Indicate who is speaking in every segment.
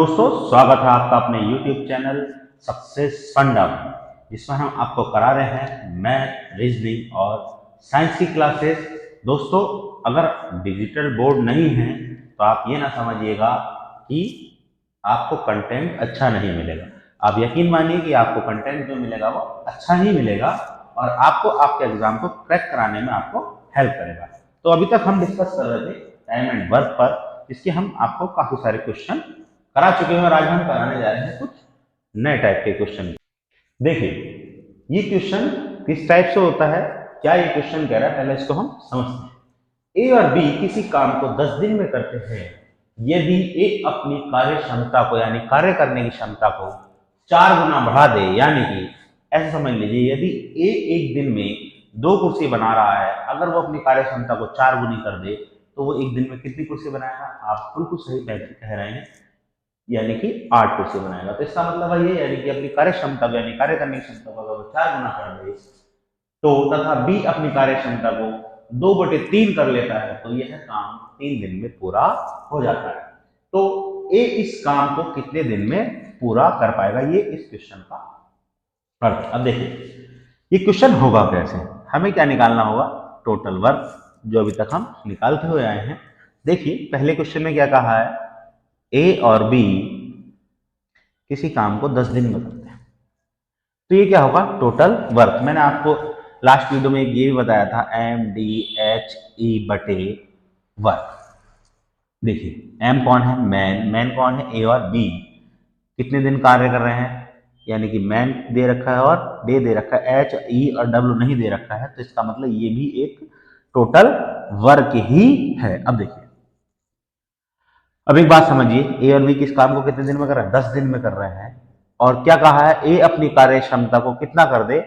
Speaker 1: दोस्तों, स्वागत है आपका अपने YouTube चैनल सक्सेस फंडा में, जिसमें हम आपको करा रहे हैं मैथ, रीजनिंग और साइंस की क्लासेस। दोस्तों, अगर डिजिटल बोर्ड नहीं है तो आप ये ना समझिएगा कि आपको कंटेंट अच्छा नहीं मिलेगा। आप यकीन मानिए कि आपको कंटेंट जो मिलेगा वो अच्छा ही मिलेगा और आपको आपके एग्जाम को क्रैक कराने में आपको हेल्प करेगा। तो अभी तक हम डिस्कस कर रहे थे टाइम एंड वर्क पर, जिसके हम आपको काफी सारे क्वेश्चन करा चुके हैं और आज हम कराने जा रहे हैं कुछ नए टाइप के क्वेश्चन। देखिए, ये क्वेश्चन किस टाइप से होता है, क्या ये क्वेश्चन कह रहा है, पहले इसको हम समझते हैं। ए और बी किसी काम को 10 दिन में करते हैं। यदि ए अपनी कार्य क्षमता को यानी कार्य करने की क्षमता को 4 गुना बढ़ा दे, यानी कि ऐसा समझ लीजिए, यदि ए एक दिन में 2 कुर्सी बना रहा है, अगर वो अपनी कार्य क्षमता को 4 गुनी कर दे तो वो एक दिन में कितनी कुर्सी बनाएगा? आप बिल्कुल सही कह रहे हैं, यानी कि 8 कुर्सी बनाएगा। तो इसका मतलब है ये, यानी कि अपनी कार्य क्षमता को यानी कार्य करने की क्षमता को अगर 4 गुना कर दे तो तथा बी अपनी कार्य क्षमता को 2/3 कर लेता है तो यह काम 3 दिन में पूरा हो जाता है। तो ए इस काम को कितने दिन में पूरा कर पाएगा, ये इस क्वेश्चन का अर्थ। अब देखिए, ये क्वेश्चन होगा कैसे, हमें क्या निकालना होगा? टोटल वर्क, जो अभी तक हम निकालते हुए आए हैं। देखिए, पहले क्वेश्चन में क्या कहा है, ए और बी किसी काम को 10 दिन में करते हैं, तो ये क्या होगा? Total work. मैंने आपको लास्ट वीडियो में ये भी बताया था, MDHE वर्क। देखिए, एम कौन है? मैन कौन है? ए और बी कितने दिन कार्य कर रहे हैं, यानी कि मैन दे रखा है और डे दे रखा है, एच ई और डब्ल्यू नहीं दे रखा है, तो इसका मतलब ये भी एक टोटल वर्क ही है। अब देखिए, अब एक बात समझिए, ए और बी किस काम को कितने दिन में कर रहे हैं? 10 दिन में कर रहे हैं। और क्या कहा है? ए अपनी कार्य क्षमता को कितना कर दे?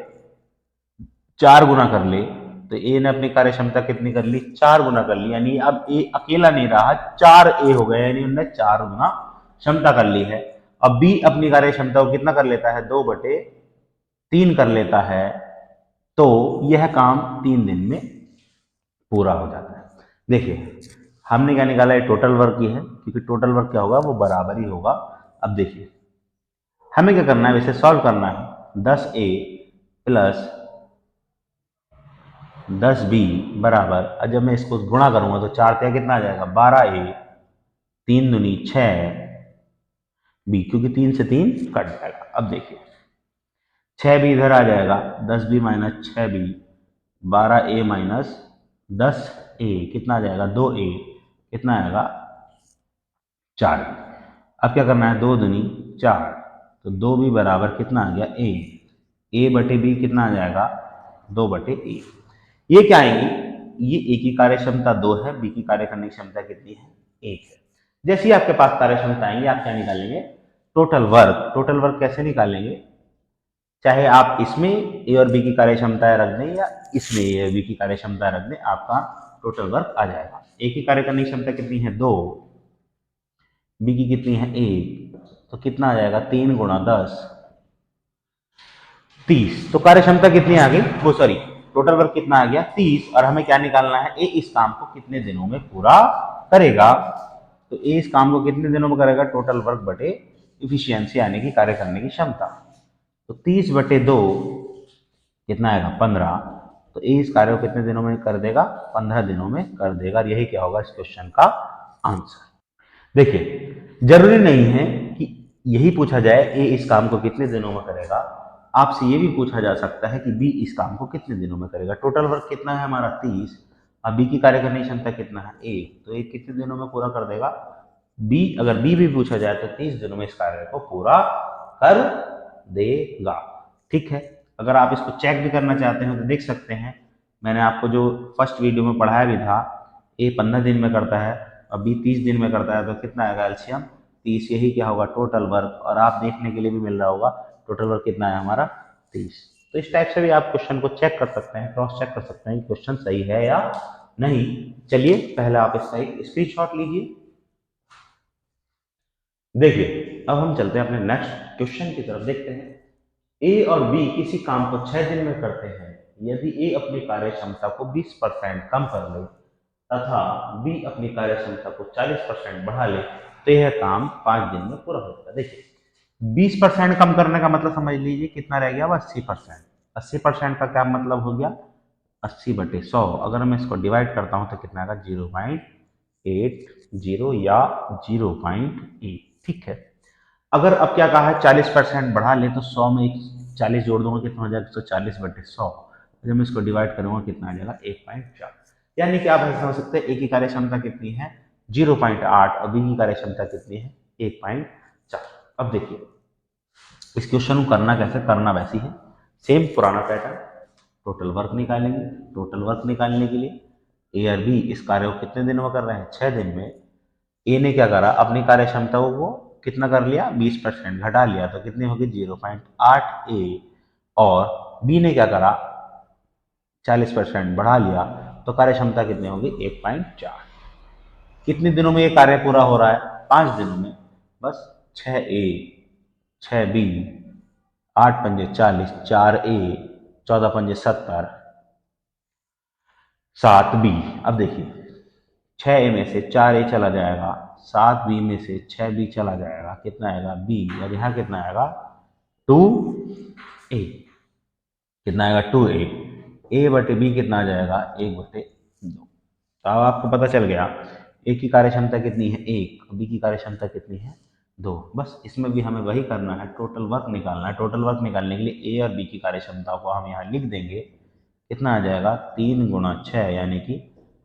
Speaker 1: 4 गुना कर ले। तो ए ने अपनी कार्य क्षमता कितनी कर ली? 4 गुना कर ली, यानी अब ए अकेला नहीं रहा, 4 ए हो गए, यानी उन्होंने 4 गुना क्षमता कर ली है। अब बी अपनी कार्य क्षमता को कितना कर लेता है? 2/3 कर लेता है, तो यह काम 3 दिन में पूरा हो जाता है। देखिए, हमने क्या निकाला है? टोटल वर्क ही है, क्योंकि टोटल वर्क क्या होगा? वो बराबर ही होगा। अब देखिए, हमें क्या करना है? वैसे सॉल्व करना है। 10A प्लस 10B बराबर, अब जब मैं इसको गुणा करूंगा तो 4 क्या कितना आ जाएगा? 12A, 3 दूनी 6B, क्योंकि 3 से 3 कट जाएगा। अब देखिए, 6B इधर आ जाएगा, 10B minus 6B, 12A minus 10A कितना आ जाएगा? 2A कितना आएगा? 4। अब क्या करना है? 2 दूनी 4, तो 2B बराबर कितना आ गया? A/B कितना आ जाएगा? 2/A। ये क्या आएंगी? ये ए की कार्य क्षमता 2 है, बी की कार्य करने की क्षमता कितनी है? 1 है। जैसे ही आपके पास कार्य क्षमता आएंगे, आप क्या निकालेंगे? Total work. टोटल वर्क कैसे निकालेंगे? चाहे आप इसमें ए और बी की कार्य क्षमताएं रख दें या इसमें ए और बी की कार्य क्षमता रख दें, आपका टोटल वर्क आ जाएगा। ए की कार्य करने की क्षमता कितनी है? 2, बी की कितनी है? 1, तो कितना आ जाएगा? 3 गुणा 10, 30। तो कार्य क्षमता कितनी आ गई? वो सॉरी, टोटल वर्क कितना आ गया? 30। और हमें क्या निकालना है? ए इस काम को कितने दिनों में पूरा करेगा। तो ए इस काम को कितने दिनों में करेगा? टोटल वर्क बटे इफिशियंसी, यानी कि कार्य करने की क्षमता। तो 30/2 कितना आएगा? 15। तो ए इस कार्य को कितने दिनों में कर देगा? 15 दिनों में कर देगा। और यही क्या होगा इस क्वेश्चन का आंसर। देखिए, जरूरी नहीं है कि यही पूछा जाए ए इस काम को कितने दिनों में करेगा, आपसे ये भी पूछा जा सकता है कि बी इस काम को कितने दिनों में करेगा। टोटल वर्क कितना है हमारा? 30। अब बी की कार्य करने की क्षमता कितना है? 1, तो 1 कितने दिनों में पूरा कर देगा? बी, अगर बी भी पूछा जाए तो 30 दिनों में इस कार्य को पूरा कर देगा। ठीक है, अगर आप इसको चेक भी करना चाहते हैं तो देख सकते हैं, मैंने आपको जो फर्स्ट वीडियो में पढ़ाया भी था, ए 15 दिन में करता है और बी 30 दिन में करता है, तो कितना आएगा एलसीएम? 30। यही क्या होगा? Total work. और आप देखने के लिए भी मिल रहा होगा टोटल वर्क कितना है हमारा? 30। तो इस टाइप से भी आप क्वेश्चन को चेक कर सकते हैं, क्रॉस चेक कर सकते हैं कि क्वेश्चन सही है या नहीं। चलिए, पहले आप इसका एक स्क्रीनशॉट लीजिए। देखिए, अब हम चलते हैं अपने नेक्स्ट क्वेश्चन की तरफ। देखते हैं, ए और बी किसी काम को 6 दिन में करते हैं। यदि ए अपनी कार्य क्षमता को 20% कम कर ले तथा बी अपनी कार्य क्षमता को 40% बढ़ा ले तो यह काम 5 दिन में पूरा हो जाएगा। देखिए 20% कम करने का मतलब समझ लीजिए कितना रह गया, वो 80%। 80% का क्या मतलब हो गया, 80/100। अगर मैं इसको डिवाइड करता हूँ तो कितना आएगा, 0.80 या 0.8। ठीक है, अगर अब क्या कहा है 40% बढ़ा ले तो 100 में 40 जोड़ दूंगा, कितना हो जाएगा, 140/100। जब मैं इसको डिवाइड करूंगा कितना आ जाएगा, 1.4। यानी कि आप ऐसे समझ सकते हैं ए की कार्य क्षमता कितनी है, 0.8 और बी की कार्य क्षमता कितनी है, 1.4। अब देखिए इस क्वेश्चन को करना कैसे, करना वैसी है, सेम पुराना पैटर्न। टोटल वर्क निकालेंगे। टोटल वर्क निकालने के लिए ए और बी इस कार्य को कितने दिन में कर रहे हैं, 6 दिन में। ए ने क्या करा, अपनी कार्य क्षमता को कितना कर लिया, 20% घटा लिया, तो कितनी होगी, 0.8 ए। और बी ने क्या करा, 40% बढ़ा लिया, तो कार्य क्षमता कितनी होगी, 1.4। कितने दिनों में ये कार्य पूरा हो रहा है, 5 दिनों में। बस 6 ए 6 बी, 8×5 = 40, 4 ए 14×5 = 70, 7 बी। अब देखिए 6 ए में से 4 ए चला जाएगा, 7 बी में से 6 बी चला जाएगा, कितना आएगा, बी। और यहाँ कितना आएगा, 2 ए। कितना आएगा, 2 ए। A/B कितना आ जाएगा, 1/2। तो अब आपको पता चल गया ए की कार्य क्षमता कितनी है, 1, बी की कार्य क्षमता कितनी है, 2। बस इसमें भी हमें वही करना है, टोटल वर्क निकालना है। टोटल वर्क निकालने के लिए ए और बी की कार्य क्षमता को हम यहाँ लिख देंगे। कितना आ जाएगा, 3×6 यानी कि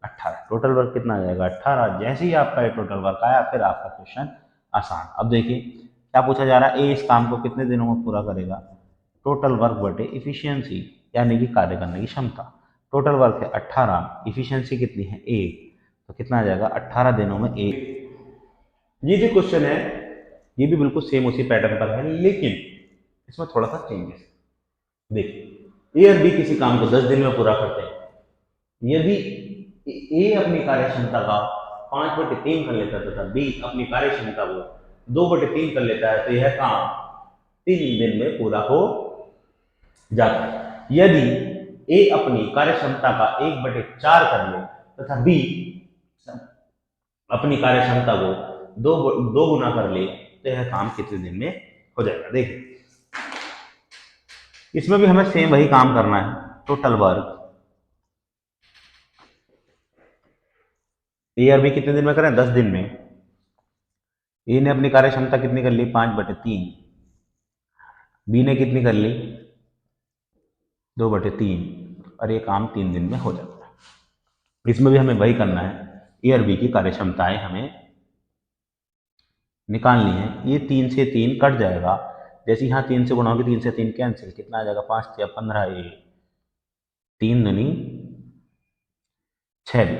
Speaker 1: 18। टोटल वर्क कितना आ जाएगा, 18। जैसे ही आपका ये टोटल वर्क आया फिर आपका क्वेश्चन आसान। अब देखिए क्या पूछा जा रहा है, ए इस काम को कितने दिनों में पूरा करेगा, टोटल वर्क बटे इफिशियंसी यानी कि कार्य करने की क्षमता। टोटल वर्क है 18, इफिशियंसी कितनी है, 1, तो कितना आ जाएगा, 18 दिनों में 1। ये जो क्वेश्चन है ये भी बिल्कुल सेम उसी पैटर्न पर है, लेकिन इसमें थोड़ा सा चेंजेस। देखिए ए और बी किसी काम को 10 दिन में पूरा करते हैं। यदि ए अपनी कार्य क्षमता का 5/3 कर लेता है तथा बी अपनी कार्य क्षमता को 2/3 कर लेता है, तो यह काम 3 दिन में पूरा हो जाता है। यदि ए अपनी कार्य क्षमता का 1/4 कर ले तथा बी अपनी कार्य क्षमता को दो गुना कर ले, तो यह काम कितने दिन में हो जाएगा। देखिए इसमें भी हमें सेम वही काम करना है। टोटल वर्क ए और बी कितने दिन में करें, 10 दिन में। ए ने अपनी कार्य क्षमता कितनी कर ली, 5/3। बी ने कितनी कर ली, 2/3। और ये काम 3 दिन में हो जाता है। इसमें भी हमें वही करना है, ए और बी की कार्य क्षमताएं हमें निकालनी है। ये 3 से 3 कट जाएगा, जैसे यहाँ 3 से गुणा होगी, 3 से 3 कैंसिल, कितना आ जाएगा, 5 या 15 ए, 3 दूनी 6 भी,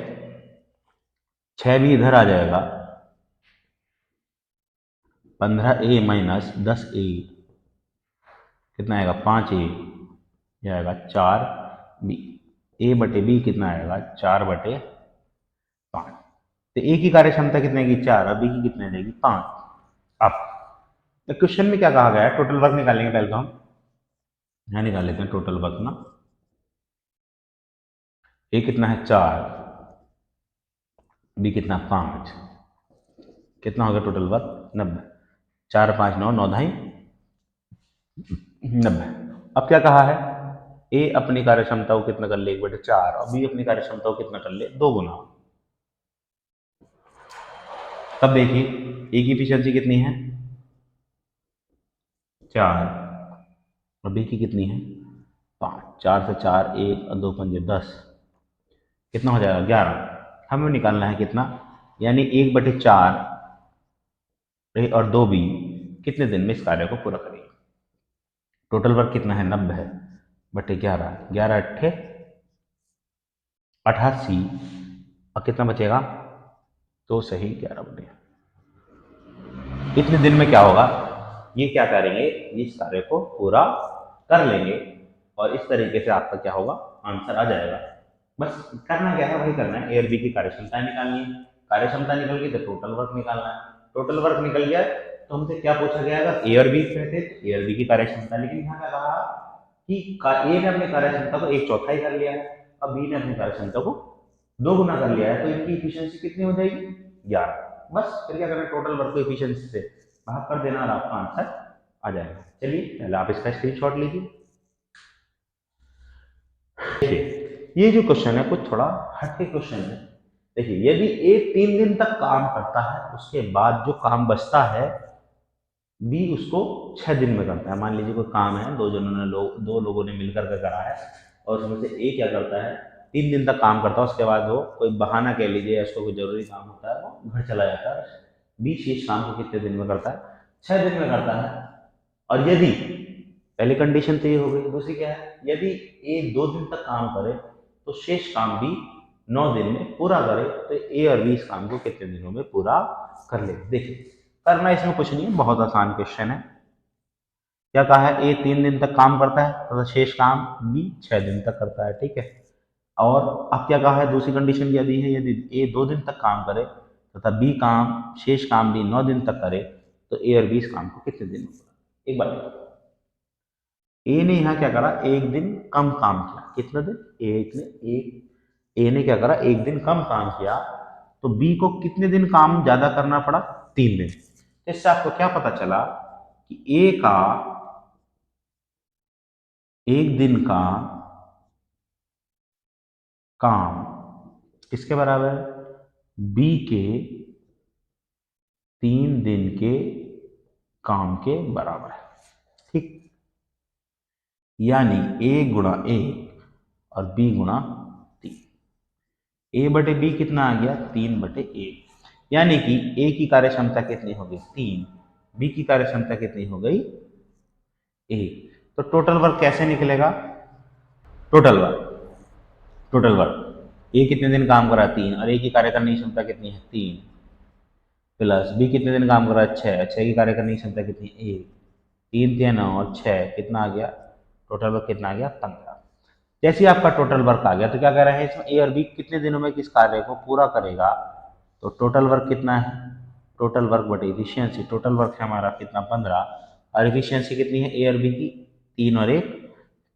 Speaker 1: 6 भी इधर आ जाएगा, 15 ए माइनस 10 ए कितना आएगा, 5 ए, यह आएगा 4 बी। ए बटे बी कितना आएगा, 4/5। तो ए की कार्य क्षमता कितनी आएगी, 4, और बी की कितनी आ जाएगी, 5। अब तो क्वेश्चन में क्या कहा गया है, टोटल वर्क निकालेंगे। पहले तो हम यहाँ निकाल लेते हैं टोटल वर्क ना। ए कितना है, 4, बी कितना, 5। कितना हो गया टोटल वर्क, 90। 4 5 9, 9 धाई 90। अब क्या कहा है, ए अपनी कार्य क्षमता को कितना कर ले, 1/4, और बी अपनी कार्य क्षमता को कितना कर ले, 2 गुना। तब देखिए ए की एफिशिएंसी कितनी है, 4, और बी की कितनी है, 5। 4 से 4, 1 और 2 पंजे 10, कितना हो जाएगा, 11। हमें निकालना है कितना, यानी 1/4 और 2 बी कितने दिन में इस कार्य को पूरा करेगी। टोटल वर्क कितना है, 90/11, 11 अट्ठे 88, और कितना बचेगा, तो सही 11/। इतने दिन में क्या होगा, ये क्या करेंगे, इस कार्य को पूरा कर लेंगे, और इस तरीके से आपका क्या होगा, आंसर आ जाएगा। बस करना क्या है, वही करना है, ए और बी की कार्य क्षमता निकालनी है। कार्य क्षमता निकल गई तो टोटल वर्क निकालना है। टोटल वर्क निकल गया तो हमसे क्या पूछा गया, अगर ए और बी कहते तो ए और बी की कार्य क्षमता, लेकिन यहाँ क्या कहा कि ए ने अपनी कार्य क्षमता को 1/4 कर लिया है, अब बी ने अपनी कार्य क्षमता को 2 गुना कर लिया है, तो इनकी इफिशियंसी कितनी हो जाएगी, 11। बस फिर क्या करना, टोटल वर्क को एफिशिएंसी से भाग कर देना और आपका आंसर आ जाएगा। चलिए पहले आप इसका स्क्रीनशॉट लीजिए। देखिए ये जो क्वेश्चन है कुछ थोड़ा हटके क्वेश्चन है। देखिए यदि ए 3 दिन तक काम करता है, उसके बाद जो काम बचता है बी उसको 6 दिन में करता है। मान लीजिए कोई काम है, दो लोगों ने मिलकर के करा है और उसमें से ए क्या करता है 3 दिन तक काम करता है, उसके बाद वो कोई बहाना कह लीजिए या उसको कोई जरूरी काम होता है वो घर चला जाता है। बी शेष काम को कितने दिन में करता है, 6 दिन में करता है। और यदि पहली कंडीशन तो ये हो गई, दूसरी क्या है, यदि ए 2 दिन तक काम करे तो शेष काम बी 9 दिन में पूरा करे, तो ए और बी इस काम को कितने दिनों में पूरा कर ले। देखिए करना इसमें कुछ नहीं है, बहुत आसान क्वेश्चन है। क्या कहा है, ए 3 दिन तक काम करता है तथा शेष काम बी 6 दिन तक करता है, ठीक है। और अब क्या कहा है, दूसरी कंडीशन क्या दी है, यदि ए 2 दिन तक काम करे तथा बी काम शेष काम बी 9 दिन तक करे तो ए और बी इस काम को कितने दिन में करेगा। एक बार ए ने यहाँ क्या करा, एक दिन कम काम किया। कितना दिन, ए ने क्या करा, एक दिन कम काम किया, तो बी को कितने दिन काम ज्यादा करना पड़ा, 3 दिन। इससे आपको क्या पता चला कि ए का एक दिन का काम किसके बराबर है, बी के 3 दिन के काम के बराबर है, ठीक। यानी ए गुणा एक और बी गुणा 3, ए बटे बी कितना आ गया, 3/1। यानी कि ए की कार्य क्षमता कितनी हो गई, 3, बी की कार्य क्षमता कितनी हो गई, 1। तो टोटल वर्क कैसे निकलेगा, टोटल वर्क ए कितने दिन काम करा, 3, और ए की कार्य करने की क्षमता कितनी है, 3, प्लस बी कितने दिन काम कर रहा है, 6, 6 की कार्य करने की क्षमता कितनी है, 1, 3 3 9 और 6 कितना आ गया, टोटल वर्क कितना आ गया, 15। जैसे ही आपका टोटल वर्क आ गया तो क्या कह रहे हैं, इसमें ए और बी कितने दिनों में किस कार्य को पूरा करेगा। तो टोटल वर्क कितना है, टोटल वर्क बटे इफिशियंसी, टोटल वर्क है हमारा कितना, 15, और इफिशियंसी कितनी है ए और बी की, 3 और 1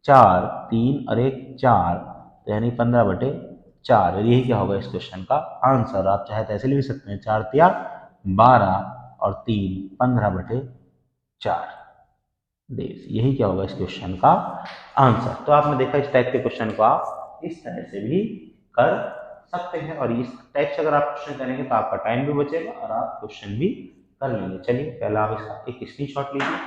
Speaker 1: 4, 3 और 1 4, तो यानी 15/4। यही क्या होगा इस क्वेश्चन का आंसर। आप चाहे तो ऐसे लिख सकते हैं, 4 तिया 12 और 3 15/4 डेज। यही क्या होगा इस क्वेश्चन का आंसर। तो आपने देखा इस टाइप के क्वेश्चन को आप इस तरह से भी कर सकते हैं, और इस टाइप से अगर आप क्वेश्चन करेंगे तो आपका टाइम भी बचेगा और आप क्वेश्चन भी कर लेंगे। चलिए पहले आप इसका एक स्क्रीनशॉट लीजिए।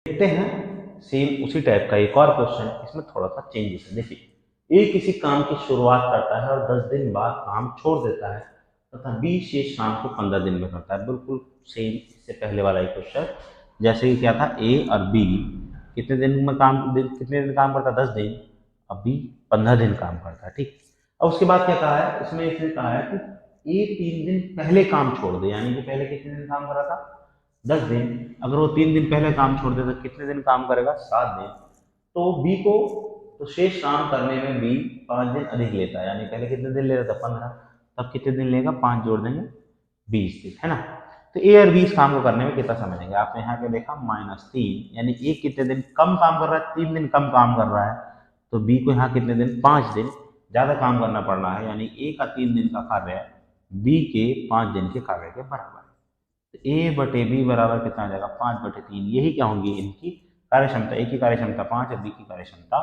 Speaker 1: देखते हैं सेम उसी टाइप का एक और क्वेश्चन, इसमें थोड़ा सा चेंजेस है। देखिए ए किसी काम की शुरुआत करता है और 10 दिन बाद काम छोड़ देता है तथा बी शेष काम को 15 दिन में करता है। बिल्कुल सेम इससे पहले वाला ही क्वेश्चन, जैसे कि क्या था, ए और बी कितने दिन में कितने दिन काम करता है, 10 दिन, अब बी 15 दिन काम करता है, ठीक। अब उसके बाद क्या कहा है, इसमें इसने कहा है कि ए 3 दिन पहले काम छोड़ दे, यानी कि पहले कितने दिन काम कर रहा था, 10 दिन। अगर वो 3 दिन पहले काम छोड़ दे तो कितने दिन काम करेगा, 7 दिन। तो बी को तो शेष काम करने में बी 5 दिन अधिक लेता है, यानी पहले कितने दिन ले रहा था, 15, तब कितने दिन लेगा, 5 जोड़ देंगे 20 दिन, है ना। तो ए और बी इस काम को करने में कितना समय लेंगे, आपने यहाँ पे देखा -3, यानी ए कितने दिन कम काम कर रहा है, 3 दिन कम काम कर रहा है, तो बी को यहाँ कितने दिन, 5 दिन ज्यादा काम करना पड़ रहा है, यानी ए का 3 दिन का कार्य बी के 5 दिन के कार्य के बराबर है। ए बटे बी बराबर कितना आ जाएगा, 5/3। यही क्या होंगी इनकी कार्य क्षमता, ए की कार्य क्षमता 5 और बी की कार्य क्षमता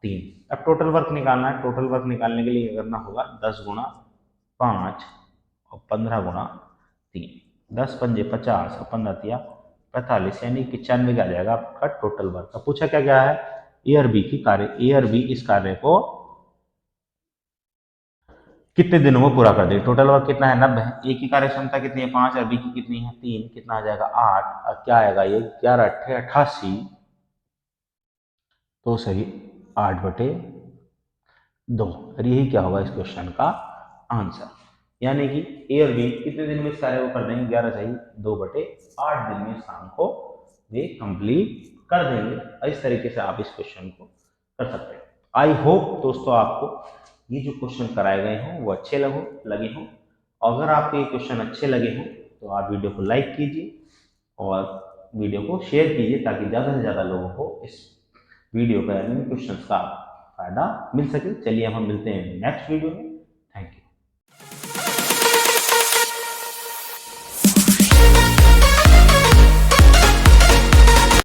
Speaker 1: 3। अब टोटल वर्क निकालना है, टोटल वर्क निकालने के लिए करना होगा 10 गुणा 5 और 15 गुणा 3, 10 पंजे 50 और 15 तिया 45, यानी 95 का आ जाएगा आपका टोटल वर्क। अब पूछा क्या क्या है, ए और बी की कार्य, ए और बी इस कार्य को कितने दिनों में पूरा कर देंगे। टोटल वर्क कितना है, 90। ए की कार्य क्षमता कितनी है, 5, और बी की कितनी है, 3, कितना आ जाएगा, 8, और क्या आएगा ये 11 8 88, तो सही 8/2, और यही क्या होगा इस क्वेश्चन का आंसर। यानी कि ए और बी कितने दिन में इस कार्य को कर देंगे, 11 सही 2/8 दिन में इस काम को वे कंप्लीट कर देंगे। और इस तरीके से आप इस क्वेश्चन को कर सकते हैं। आई होप दोस्तों आपको ये जो क्वेश्चन कराए गए हों वो अच्छे लगे हों। अगर आपको ये क्वेश्चन अच्छे लगे हों तो आप वीडियो को लाइक कीजिए और वीडियो को शेयर कीजिए, ताकि ज़्यादा से ज़्यादा लोगों को इस वीडियो का यानी क्वेश्चन का फायदा मिल सके। चलिए हम मिलते हैं नेक्स्ट वीडियो में। Thank you.